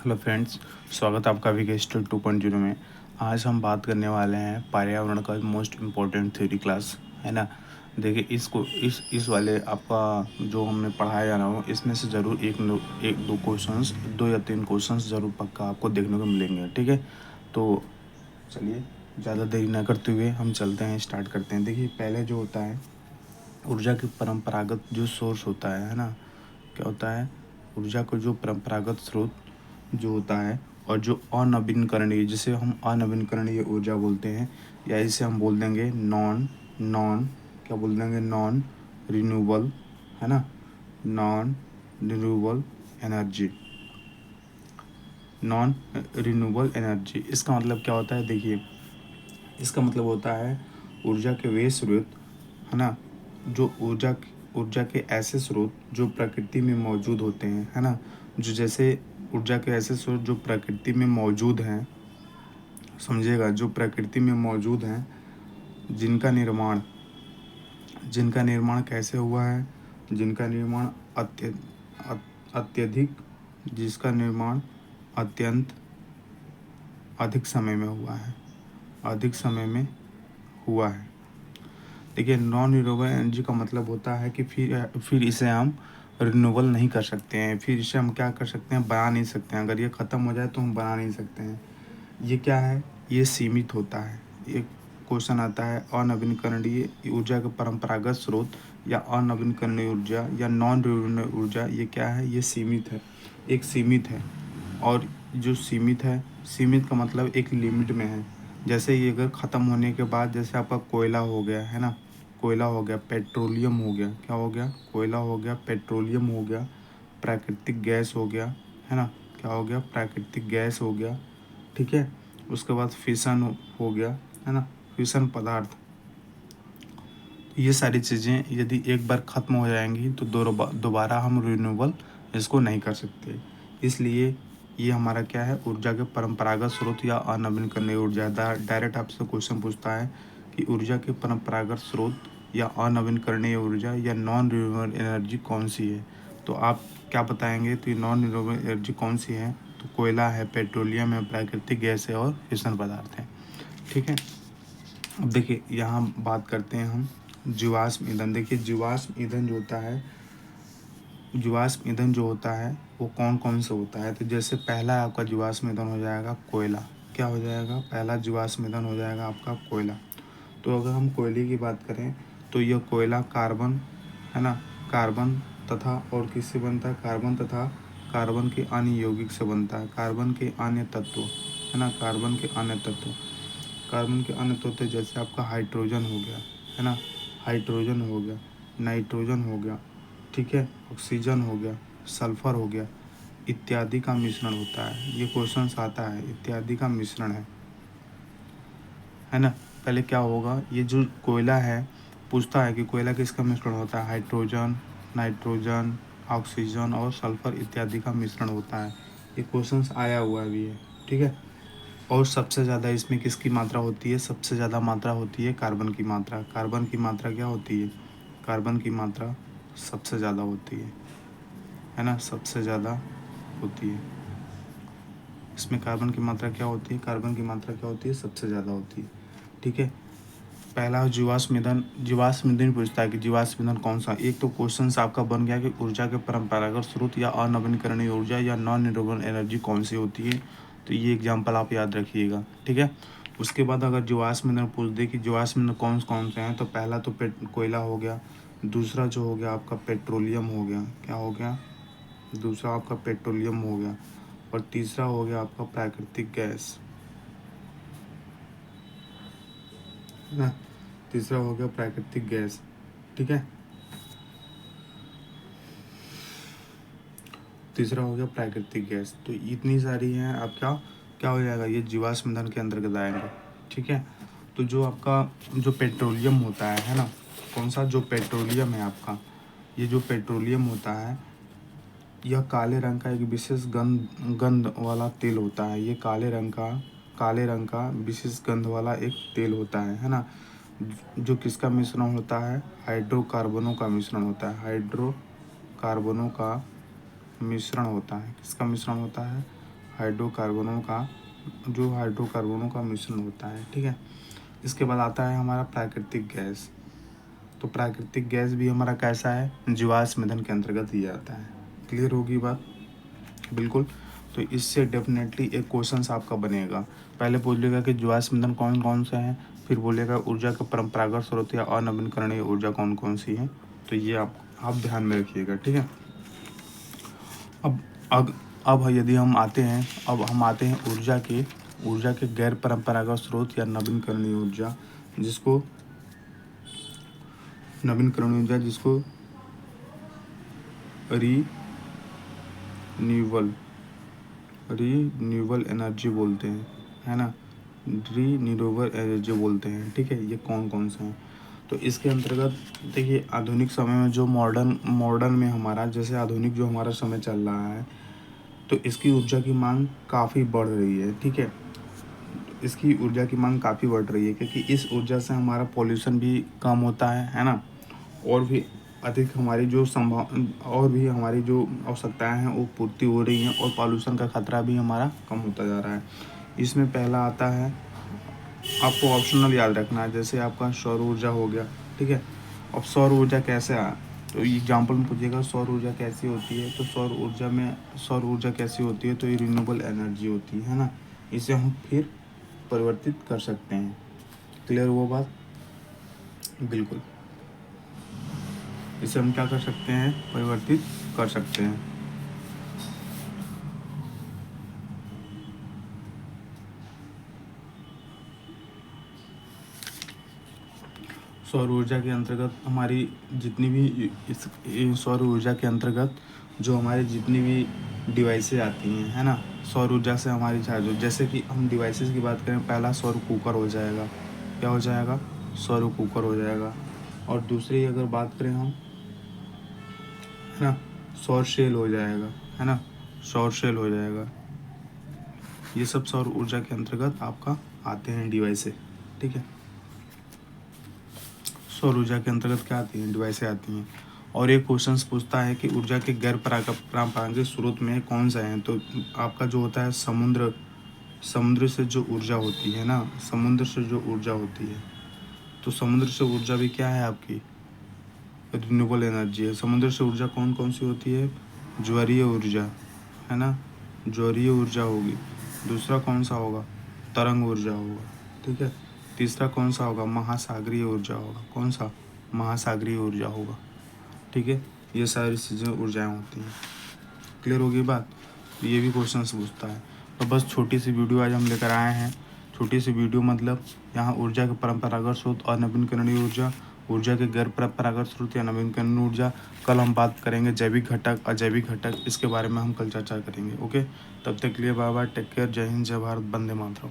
Hello friends, स्वागत है आपका विकेस्टल 2.0 में। आज हम बात करने वाले हैं पर्यावरण का मोस्ट इम्पोर्टेंट थ्योरी क्लास, है ना। देखिए इसको इस वाले आपका जो हमने पढ़ाया जा रहा हो, इसमें से ज़रूर एक दो क्वेश्चंस, 2 या 3 क्वेश्चंस ज़रूर पक्का आपको देखने को मिलेंगे, ठीक है। तो चलिए ज़्यादा देरी ना करते हुए हम चलते हैं, स्टार्ट करते हैं। देखिए पहले जो होता है ऊर्जा की परंपरागत जो सोर्स होता है ना, क्या होता है, ऊर्जा का जो परंपरागत स्रोत जो होता है और जो अनवीनकरणीय, जिसे हम अनवीनकरणीय ऊर्जा बोलते हैं, या इसे हम बोल देंगे नॉन नॉन क्या बोल देंगे, नॉन रिन्यूएबल, है ना, non renewable energy. Non renewable energy इसका मतलब क्या होता है, देखिए इसका मतलब होता है ऊर्जा के वे स्रोत, है ना, जो ऊर्जा के ऐसे स्रोत जो प्रकृति में मौजूद होते हैं, है ना, जो जैसे ऊर्जा के ऐसे स्रोत जो प्रकृति में मौजूद हैं, समझिएगा, जो प्रकृति में मौजूद हैं, जिनका निर्माण जिनका निर्माण कैसे हुआ है, जिनका निर्माण अत्यधिक जिसका निर्माण अत्यंत अधिक समय में हुआ है, अधिक समय में हुआ है। देखिए नॉन रिन्यूएबल एनर्जी का मतलब होता है कि फिर इसे हम रिन्यूएबल नहीं कर सकते हैं, फिर इसे हम क्या कर सकते हैं, बना नहीं सकते हैं। अगर ये ख़त्म हो जाए तो हम बना नहीं सकते हैं। ये क्या है, ये सीमित होता है। एक क्वेश्चन आता है अनवीनकरणीय ऊर्जा के परंपरागत स्रोत या अनवीनकरणीय ऊर्जा या नॉन रिन्यूएबल ऊर्जा, ये क्या है, ये सीमित है, एक सीमित है। और जो सीमित है, सीमित का मतलब एक लिमिट में है। जैसे ये अगर ख़त्म होने के बाद, जैसे आपका कोयला हो गया, है ना, कोयला हो गया, पेट्रोलियम हो गया, क्या हो गया, कोयला हो गया, पेट्रोलियम हो गया, प्राकृतिक गैस हो गया, है ना, क्या हो गया, प्राकृतिक गैस हो गया, ठीक है। उसके बाद फिशन हो गया, है ना, फिशन पदार्थ। ये सारी चीज़ें यदि एक बार ख़त्म हो जाएंगी तो दोबारा हम रिन्यूएबल इसको नहीं कर सकते। इसलिए ये हमारा क्या है, ऊर्जा के परंपरागत स्रोत या अनवीनकरणीय ऊर्जा। डायरेक्ट आपसे क्वेश्चन पूछता है कि ऊर्जा के परंपरागत स्रोत या अनवीनकरणीय ऊर्जा या नॉन रिन्यूएबल एनर्जी कौन सी है, तो आप क्या बताएंगे, तो ये नॉन रिन्यूएबल एनर्जी कौन सी है, तो कोयला है, पेट्रोलियम है, प्राकृतिक गैस है और फिशन पदार्थ है, ठीक है। अब देखिए यहाँ बात करते हैं हम जीवाश्म ईंधन। देखिए जीवाश्म ईंधन जो होता है, जीवाश्म ईंधन जो होता है वो कौन कौन सा होता है, तो जैसे पहला आपका जीवाश्म ईंधन हो जाएगा कोयला। क्या हो जाएगा, पहला जीवाश्म ईंधन हो जाएगा आपका कोयला। तो अगर हम कोयले की बात करें तो यह कोयला कार्बन, है ना, कार्बन तथा और किससे बनता है, कार्बन तथा कार्बन के अन्य यौगिक से बनता है, कार्बन के अन्य तत्व, है ना, कार्बन के अन्य तत्व। कार्बन के अन्य तत्व जैसे आपका हाइड्रोजन हो गया, है ना, हाइड्रोजन हो गया, नाइट्रोजन हो गया, ठीक है, ऑक्सीजन हो गया, सल्फर हो गया, इत्यादि का मिश्रण होता है। ये क्वेश्चन आता है, इत्यादि का मिश्रण है ना। पहले क्या होगा, ये जो कोयला है पूछता है कि कोयला किसका मिश्रण होता है, हाइड्रोजन, नाइट्रोजन, ऑक्सीजन और सल्फर इत्यादि का मिश्रण होता है। ये क्वेश्चन आया हुआ भी है, ठीक है। और सबसे ज़्यादा इसमें किसकी मात्रा होती है, सबसे ज़्यादा मात्रा होती है कार्बन की मात्रा। कार्बन की मात्रा क्या होती है, कार्बन की मात्रा सबसे ज़्यादा होती है ना, सबसे ज़्यादा होती है। इसमें कार्बन की मात्रा क्या होती है, कार्बन की मात्रा क्या होती है, सबसे ज़्यादा होती है, ठीक है। पहला जीवाश्म ईंधन पूछता है कि जीवाश्म ईंधन कौन सा। एक तो क्वेश्चन आपका बन गया कि ऊर्जा के परंपरागत स्रोत या अनवीनकरणीय ऊर्जा या नॉन रिन्यूएबल एनर्जी कौन सी होती है, तो ये एग्जाम्पल आप याद रखिएगा, ठीक है। उसके बाद अगर जीवाश्म ईंधन पूछ दे कि जीवाश्म ईंधन कौन कौन से हैं, तो पहला तो कोयला हो गया, दूसरा जो हो गया आपका पेट्रोलियम हो गया, क्या हो गया, दूसरा आपका पेट्रोलियम हो गया, और तीसरा हो गया आपका प्राकृतिक गैस, है ना, तीसरा हो गया प्राकृतिक गैस, ठीक है, तीसरा हो गया प्राकृतिक गैस। तो इतनी सारी हैं, अब क्या क्या हो जाएगा, ये जीवाश्म ईंधन के अंतर्गत आएंगे, ठीक है। तो जो आपका जो पेट्रोलियम होता है ना, कौन सा, जो पेट्रोलियम है आपका, ये जो पेट्रोलियम होता है, यह काले रंग का एक विशेष गंध वाला तेल होता है। ये काले रंग का विशेष गंध वाला एक तेल होता है ना, जो किसका मिश्रण होता है, हाइड्रोकार्बनों का मिश्रण होता है, हाइड्रोकार्बनों का मिश्रण होता है। किसका मिश्रण होता है, हाइड्रोकार्बनों का मिश्रण होता है। ठीक है, इसके बाद आता है हमारा प्राकृतिक गैस। तो प्राकृतिक गैस भी हमारा कैसा है, जीवाश्म ईंधन के अंतर्गत ही आता है। क्लियर होगी बात? बिल्कुल। तो इससे डेफिनेटली एक क्वेश्चन आपका बनेगा। पहले बोलिएगा कि जीवाश्म ईंधन कौन कौन से हैं, फिर बोलिएगा ऊर्जा का परंपरागत स्रोत या अनवीनकरणीय ऊर्जा कौन कौन सी है। तो ये आप ध्यान में रखिएगा। ठीक है, अब यदि हम आते हैं ऊर्जा के गैर परंपरागत स्रोत या नवीनकरणीय ऊर्जा, जिसको रीन्यूएबल एनर्जी बोलते हैं, है ना, रीन्यूएबल एनर्जी बोलते हैं। ठीक है, ये कौन कौन से हैं? तो इसके अंतर्गत देखिए, आधुनिक समय में जो मॉडर्न में हमारा, जैसे आधुनिक जो हमारा समय चल रहा है, तो इसकी ऊर्जा की मांग काफ़ी बढ़ रही है। ठीक है, इसकी ऊर्जा की मांग काफ़ी बढ़ रही है, क्योंकि इस ऊर्जा से हमारा पॉल्यूशन भी कम होता है ना, और भी अधिक हमारी जो आवश्यकताएं हैं वो पूर्ति हो रही हैं, और पॉल्यूशन का खतरा भी हमारा कम होता जा रहा है। इसमें पहला आता है, आपको ऑप्शनल याद रखना है, जैसे आपका सौर ऊर्जा हो गया। ठीक है, अब सौर ऊर्जा कैसे तो एग्जाम्पल में पूछिएगा सौर ऊर्जा कैसी होती है, तो सौर ऊर्जा कैसी होती है, तो ये रिन्यूएबल एनर्जी होती है ना, इसे हम फिर परिवर्तित कर सकते हैं। क्लियर हुआ बात? बिल्कुल, इसे हम क्या कर सकते हैं, परिवर्तित कर सकते हैं। सौर ऊर्जा के अंतर्गत हमारी जितनी भी सौर ऊर्जा के अंतर्गत जो हमारी जितनी भी डिवाइसेज आती हैं, है ना, सौर ऊर्जा से हमारी चार्ज हो, जैसे कि हम डिवाइसेस की बात करें, पहला सौर कुकर हो जाएगा। क्या हो जाएगा? सौर कुकर हो जाएगा। और दूसरी अगर बात करें हम, है ना, सौर सेल हो जाएगा, है ना, सौर सेल हो जाएगा। ये सब सौर ऊर्जा के अंतर्गत आपका आते हैं डिवाइसेज। ठीक है, सौर ऊर्जा के अंतर्गत क्या आती हैं, डिवाइसेज आती हैं। और एक क्वेश्चन पूछता है कि ऊर्जा के गैर परंपरागत स्रोत में कौन सा है, तो आपका जो होता है समुद्र से जो ऊर्जा होती है ना, समुद्र से जो ऊर्जा होती है, तो समुद्र से ऊर्जा भी क्या है, आपकी रिन्यूएबल एनर्जी है। समुद्र से ऊर्जा कौन कौन सी होती है? ज्वारीय ऊर्जा, है ना, ज्वारीय ऊर्जा होगी। दूसरा कौन सा होगा? तरंग ऊर्जा होगा। ठीक है, तीसरा कौन सा होगा? महासागरीय ऊर्जा होगा। कौन सा? महासागरीय ऊर्जा होगा। ठीक है, ये सारी चीज़ें ऊर्जाएँ होती हैं। क्लियर होगी बात? ये भी क्वेश्चन पूछता है। तो बस छोटी सी वीडियो आज हम लेकर आए हैं। छोटी सी वीडियो मतलब यहाँ ऊर्जा के परंपरागत स्रोत और नवीनकरणीय ऊर्जा के गैर परंपरागत स्रोत या नवीनकरणीय ऊर्जा। कल हम बात करेंगे जैविक घटक, अजैविक घटक, इसके बारे में हम कल चर्चा करेंगे। ओके, तब तक के लिए बाय बाय, टेक केयर, जय हिंद, जय भारत, वंदे मातरम।